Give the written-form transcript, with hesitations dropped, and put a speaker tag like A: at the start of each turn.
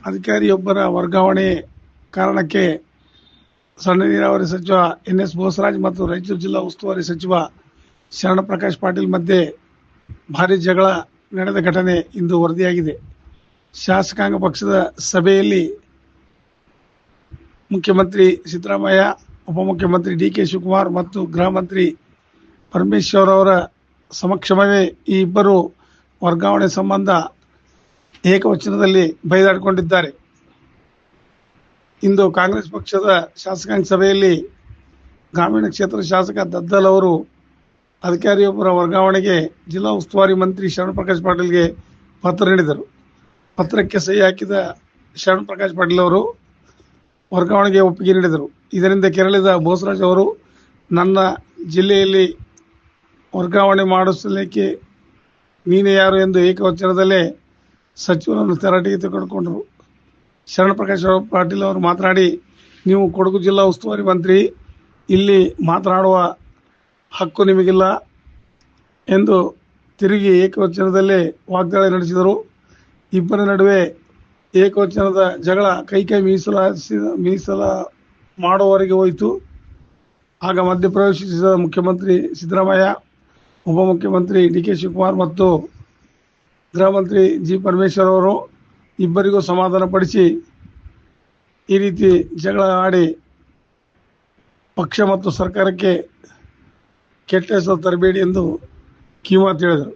A: ಅಧಿಕಾರಿಯೊಬ್ಬರ ವರ್ಗಾವಣೆ ಕಾರಣಕ್ಕೆ ಸಣ್ಣ ನೀರಾವರಿ ಸಚಿವ ಎನ್.ಎಸ್. ಬೋಸರಾಜ್ ಮತ್ತು ರಾಯಚೂರು ಜಿಲ್ಲಾ ಉಸ್ತುವಾರಿ ಸಚಿವ ಶರಣಪ್ರಕಾಶ್ ಪಾಟೀಲ್ ಮಧ್ಯೆ ಭಾರೀ ಜಗಳ ನಡೆದ ಘಟನೆ ಇಂದು ವರದಿಯಾಗಿದೆ. ಶಾಸಕಾಂಗ ಪಕ್ಷದ ಸಭೆಯಲ್ಲಿ ಮುಖ್ಯಮಂತ್ರಿ ಸಿದ್ದರಾಮಯ್ಯ, ಉಪಮುಖ್ಯಮಂತ್ರಿ ಡಿ.ಕೆ. ಶಿವಕುಮಾರ್ ಮತ್ತು ಗೃಹ ಮಂತ್ರಿ ಪರಮೇಶ್ವರ್ ಅವರ ಸಮಕ್ಷಮವೇ ಈ ಇಬ್ಬರು ವರ್ಗಾವಣೆ ಸಂಬಂಧ ಏಕವಚನದಲ್ಲಿ ಬೈದಾಡಿಕೊಂಡಿದ್ದಾರೆ. ಇಂದು ಕಾಂಗ್ರೆಸ್ ಪಕ್ಷದ ಶಾಸಕಾಂಗ ಸಭೆಯಲ್ಲಿ ಗ್ರಾಮೀಣ ಕ್ಷೇತ್ರದ ಶಾಸಕ ದದ್ದಲ್ ಅವರು ಅಧಿಕಾರಿಯೊಬ್ಬರ ವರ್ಗಾವಣೆಗೆ ಜಿಲ್ಲಾ ಉಸ್ತುವಾರಿ ಮಂತ್ರಿ ಶರಣಪ್ರಕಾಶ್ ಪಾಟೀಲ್ಗೆ ಪತ್ರ ನೀಡಿದರು. ಪತ್ರಕ್ಕೆ ಸಹಿ ಹಾಕಿದ ಶರಣಪ್ರಕಾಶ್ ಪಾಟೀಲ್ ಅವರು ವರ್ಗಾವಣೆಗೆ ಒಪ್ಪಿಗೆ ನೀಡಿದರು. ಇದರಿಂದ ಕೆರಳಿದ ಬೋಸರಾಜ್ ಅವರು ನನ್ನ ಜಿಲ್ಲೆಯಲ್ಲಿ ವರ್ಗಾವಣೆ ಮಾಡಿಸಲಿಕ್ಕೆ ನೀನೇ ಯಾರು ಎಂದು ಏಕವಚನದಲ್ಲೇ ಸಚಿವರನ್ನು ತರಾಟೆಗೆ ತೆಗೆದುಕೊಂಡರು. ಶರಣಪ್ರಕಾಶ್ ಪಾಟೀಲ್ ಅವರು ಮಾತನಾಡಿ, ನೀವು ಕೊಡಗು ಜಿಲ್ಲಾ ಉಸ್ತುವಾರಿ ಮಂತ್ರಿ, ಇಲ್ಲಿ ಮಾತನಾಡುವ ಹಕ್ಕು ನಿಮಗಿಲ್ಲ ಎಂದು ತಿರುಗಿ ಏಕವಚನದಲ್ಲೇ ವಾಗ್ದಾಳಿ ನಡೆಸಿದರು. ಇಬ್ಬರ ನಡುವೆ ಏಕವಚನದ ಜಗಳ ಕೈ ಮೀಸಲ ಮಾಡುವವರೆಗೆ ಹೋಯಿತು. ಆಗ ಮಧ್ಯಪ್ರವೇಶಿಸಿದ ಮುಖ್ಯಮಂತ್ರಿ ಸಿದ್ದರಾಮಯ್ಯ, ಉಪಮುಖ್ಯಮಂತ್ರಿ ಡಿ.ಕೆ. ಶಿವಕುಮಾರ್ ಮತ್ತು ಗೃಹ ಮಂತ್ರಿ ಜಿ. ಪರಮೇಶ್ವರ್ ಅವರು ಇಬ್ಬರಿಗೂ ಸಮಾಧಾನಪಡಿಸಿ ಈ ರೀತಿ ಜಗಳ ಆಡಿ ಪಕ್ಷ ಮತ್ತು ಸರ್ಕಾರಕ್ಕೆ ಕೆಟ್ಟ ಹೆಸರು ತರಬೇಡಿ ಎಂದು ಕಿವಿಮಾತು ಹೇಳಿದರು.